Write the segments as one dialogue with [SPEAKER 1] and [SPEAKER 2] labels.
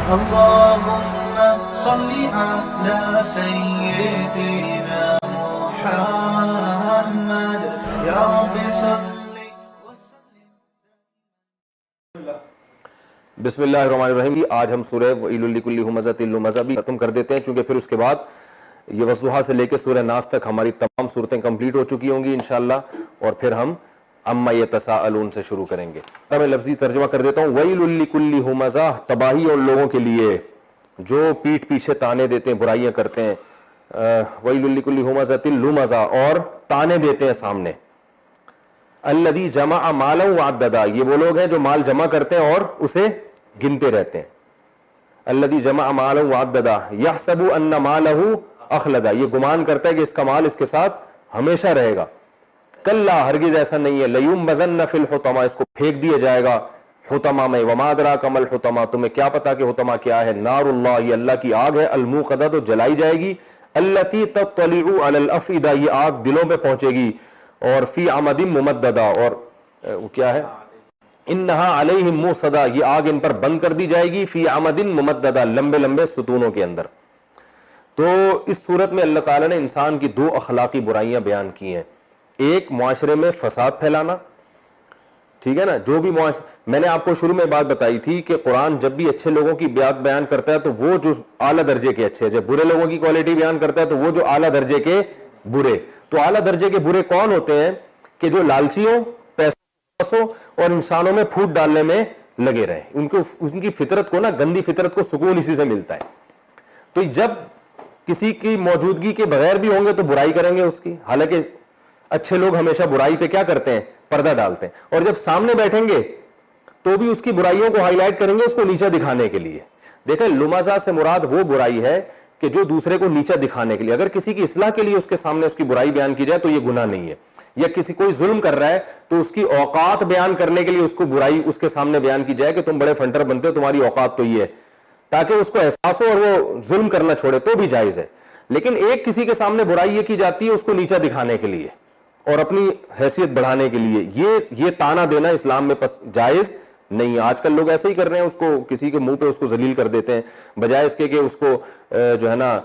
[SPEAKER 1] اللهم صل على سيدنا محمد یا رب صل وسلم.
[SPEAKER 2] بسم اللہ الرحمن الرحیم. آج ہم سورہ ویل لکل ہمزۃ لمزہ بھی ختم کر دیتے ہیں، چونکہ پھر اس کے بعد یہ والضحیٰ سے لے کے سورہ ناس تک ہماری تمام صورتیں کمپلیٹ ہو چکی ہوں گی انشاءاللہ، اور پھر ہم اما یتساءلون سے شروع کریں گے. میں لفظی ترجمہ کر دیتا ہوں. ویل لکل ہمزہ، تباہی ان لوگوں کے لیے جو پیٹھ پیچھے تانے دیتے ہیں، برائیاں کرتے ہیں. ویل لکل ہمزۃ لمزہ، اور تانے دیتے ہیں سامنے. الذی جمع مالا وعددا، یہ وہ لوگ ہیں جو مال جمع کرتے ہیں اور اسے گنتے رہتے ہیں. الذی جمع مالا وعددا یحسب ان مالہ اخلدا، یہ گمان کرتا ہے کہ اس کا مال اس کے ساتھ ہمیشہ رہے گا. کلا، ہرگز ایسا نہیں ہے. لیمبذن فی الحطمہ، اس کو پھینک دیا جائے گا حطمہ میں. وما ادراک ما الحطمہ، تمہیں کیا پتا کہ حطمہ کیا ہے. نار اللہ، یہ اللہ کی آگ ہے. الموقدہ، تو جلائی جائے گی. التی تطلع علی الافئدہ، یہ آگ دلوں پہ پہنچے گی. اور فی عمد ممددہ، اور وہ کیا ہے، انہا علیہم موصدہ، یہ آگ ان پر بند کر دی جائے گی. فی عمد ممددہ، لمبے لمبے ستونوں کے اندر. تو اس صورت میں اللہ تعالیٰ نے انسان کی دو اخلاقی برائیاں بیان کی ہیں. ایک، معاشرے میں فساد پھیلانا، ٹھیک ہے نا. جو بھی میں نے آپ کو شروع میں بات بتائی تھی کہ قرآن جب بھی اچھے لوگوں کی بات بیان کرتا ہے تو وہ جو اعلیٰ درجے کے اچھے، جب برے لوگوں کی کوالٹی بیان کرتا ہے تو وہ جو اعلیٰ درجے کے برے. تو اعلیٰ درجے کے برے کون ہوتے ہیں؟ کہ جو لالچیوں، پیسوں اور انسانوں میں پھوٹ ڈالنے میں لگے رہے. ان کی فطرت کو نا، گندی فطرت کو سکون اسی سے ملتا ہے. تو جب کسی کی موجودگی کے بغیر بھی ہوں گے تو برائی کریں گے اس کی. حالانکہ اچھے لوگ ہمیشہ برائی پہ کیا کرتے ہیں؟ پردہ ڈالتے ہیں. اور جب سامنے بیٹھیں گے تو بھی اس کی برائیوں کو ہائی لائٹ کریں گے، اس کو نیچا دکھانے کے لیے. دیکھیں، لمزہ سے مراد وہ برائی ہے کہ جو دوسرے کو نیچا دکھانے کے لیے. اگر کسی کی اصلاح کے لیے اس کے سامنے اس کی برائی بیان کی جائے تو یہ گناہ نہیں ہے. یا کسی کوئی ظلم کر رہا ہے تو اس کی اوقات بیان کرنے کے لیے اس کو برائی اس کے سامنے بیان کی جائے کہ تم بڑے فنٹر بنتے ہو، تمہاری اوقات تو یہ ہے، تاکہ اس کو احساس ہو اور وہ ظلم کرنا چھوڑے، تو بھی جائز ہے. لیکن ایک کسی کے سامنے برائی یہ کی جاتی ہے اس کو نیچا دکھانے کے لیے اور اپنی حیثیت بڑھانے کے لیے. یہ تانا دینا اسلام میں جائز نہیں ہے. آج کل لوگ ایسے ہی کر رہے ہیں، اس کو کسی کے منہ پہ اس کو ذلیل کر دیتے ہیں، بجائے اس کے کہ اس کو جو ہے نا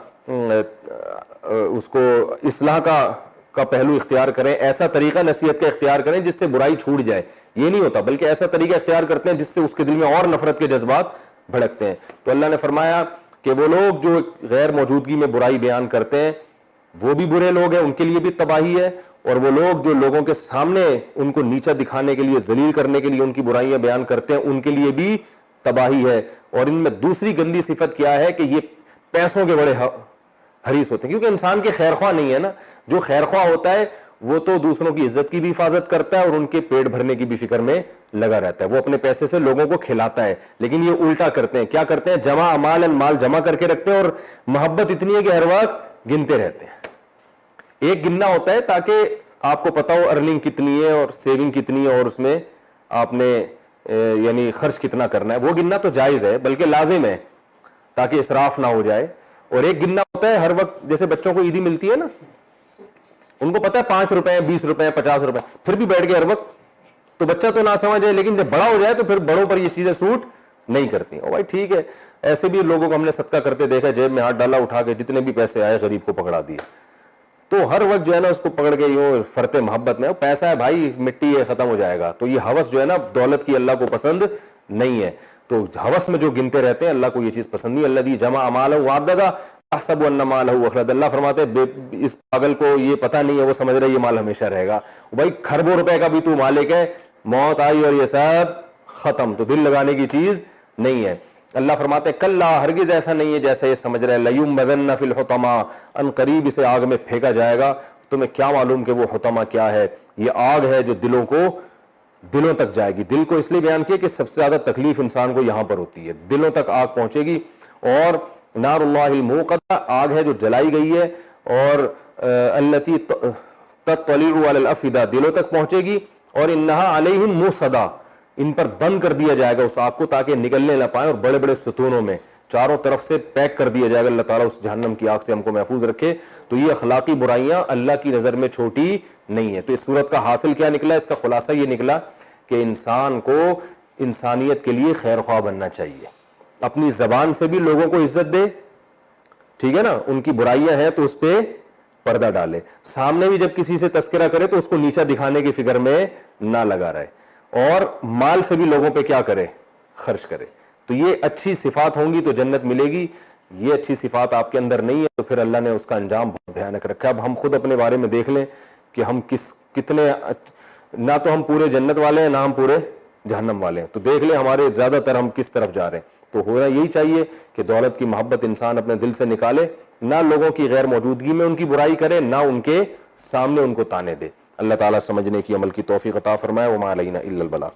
[SPEAKER 2] اس کو اصلاح کا پہلو اختیار کریں. ایسا طریقہ نصیحت کا اختیار کریں جس سے برائی چھوٹ جائے. یہ نہیں ہوتا، بلکہ ایسا طریقہ اختیار کرتے ہیں جس سے اس کے دل میں اور نفرت کے جذبات بھڑکتے ہیں. تو اللہ نے فرمایا کہ وہ لوگ جو غیر موجودگی میں برائی بیان کرتے ہیں وہ بھی برے لوگ ہیں، ان کے لیے بھی تباہی ہے. اور وہ لوگ جو لوگوں کے سامنے ان کو نیچا دکھانے کے لیے، ذلیل کرنے کے لیے ان کی برائیاں بیان کرتے ہیں، ان کے لیے بھی تباہی ہے. اور ان میں دوسری گندی صفت کیا ہے کہ یہ پیسوں کے بڑے حریص ہوتے ہیں. کیونکہ انسان کے خیر خواہ نہیں ہے نا. جو خیر خواہ ہوتا ہے وہ تو دوسروں کی عزت کی بھی حفاظت کرتا ہے اور ان کے پیٹ بھرنے کی بھی فکر میں لگا رہتا ہے. وہ اپنے پیسے سے لوگوں کو کھلاتا ہے. لیکن یہ الٹا کرتے ہیں. کیا کرتے ہیں؟ جمع امال، مال جمع کر کے رکھتے ہیں اور محبت اتنی ہے کہ ہر وقت گنتے رہتے ہیں. ایک گننا ہوتا ہے تاکہ آپ کو پتا ہو ارننگ کتنی ہے اور سیونگ کتنی ہے اور اس میں آپ نے یعنی خرچ کتنا کرنا ہے. وہ گننا تو جائز ہے، بلکہ لازم ہے تاکہ اسراف نہ ہو جائے. اور ایک گننا ہوتا ہے ہر وقت، جیسے بچوں کو عیدی ملتی ہے نا، ان کو پتا ہے 5 روپے 20 روپے 50 روپے، پھر بھی بیٹھ گئے ہر وقت. تو بچہ تو نہ سمجھ ہے، لیکن جب بڑا ہو جائے تو پھر بڑوں پر یہ چیزیں سوٹ نہیں کرتی. اور بھائی ٹھیک ہے، ایسے بھی لوگوں کو ہم نے صدقہ کرتے دیکھا، جیب میں ہاتھ ڈالا، اٹھا کے جتنے بھی پیسے آئے غریب کو پکڑا دیے. تو ہر وقت جو ہے نا اس کو پکڑ کے یوں فرتے محبت میں، پیسہ ہے بھائی، مٹی ہے، ختم ہو جائے گا. تو یہ ہوس جو ہے نا دولت کی اللہ کو پسند نہیں ہے. تو ہوس میں جو گنتے رہتے ہیں اللہ کو یہ چیز پسند نہیں. الذی جمع مالا وعددا احسب ان مالہ اخلد، اللہ فرماتے ہیں اس پاگل کو یہ پتہ نہیں ہے، وہ سمجھ رہا ہے یہ مال ہمیشہ رہے گا. بھائی کھربوں روپے کا بھی تو مالک ہے، موت آئی اور یہ سب ختم. تو دل لگانے کی چیز نہیں ہے. اللہ فرماتے ہیں کلا، ہرگز ایسا نہیں ہے جیسا یہ سمجھ رہے. لیمبذن فی الحطمہ، ان قریب اسے آگ میں پھینکا جائے گا. تمہیں کیا معلوم کہ وہ حطمہ کیا ہے؟ یہ آگ ہے جو دلوں تک جائے گی. دل کو اس لیے بیان کیا کہ سب سے زیادہ تکلیف انسان کو یہاں پر ہوتی ہے، دلوں تک آگ پہنچے گی. اور نار اللہ الموقدہ، آگ ہے جو جلائی گئی ہے. اور التی تطلع علی الافئدہ، دلوں تک پہنچے گی. اور انہا علیہم موصدہ، ان پر بند کر دیا جائے گا اس آگ کو تاکہ نکلنے نہ پائیں، اور بڑے بڑے ستونوں میں چاروں طرف سے پیک کر دیا جائے گا. اللہ تعالیٰ اس جہنم کی آگ سے ہم کو محفوظ رکھے. تو یہ اخلاقی برائیاں اللہ کی نظر میں چھوٹی نہیں ہے. تو اس صورت کا حاصل کیا نکلا؟ اس کا خلاصہ یہ نکلا کہ انسان کو انسانیت کے لیے خیر خواہ بننا چاہیے. اپنی زبان سے بھی لوگوں کو عزت دے, ٹھیک ہے نا, ان کی برائیاں ہیں تو اس پہ پردہ ڈالے, سامنے بھی جب کسی سے تذکرہ کرے تو اس کو نیچا دکھانے کی فکر میں نہ لگا رہے, اور مال سے بھی لوگوں پہ کیا کرے, خرچ کرے. تو یہ اچھی صفات ہوں گی تو جنت ملے گی, یہ اچھی صفات آپ کے اندر نہیں ہے تو پھر اللہ نے اس کا انجام بہت بھیانک رکھا. اب ہم خود اپنے بارے میں دیکھ لیں کہ ہم کتنے, نہ تو ہم پورے جنت والے ہیں نہ ہم پورے جہنم والے ہیں, تو دیکھ لیں ہمارے زیادہ تر ہم کس طرف جا رہے ہیں. تو ہونا یہی چاہیے کہ دولت کی محبت انسان اپنے دل سے نکالے, نہ لوگوں کی غیر موجودگی میں ان کی برائی کرے, نہ ان کے سامنے ان کو تانے دے. اللہ تعالیٰ سمجھنے کی, عمل کی توفیق عطا فرمائے. وما علینا الا البلاغ.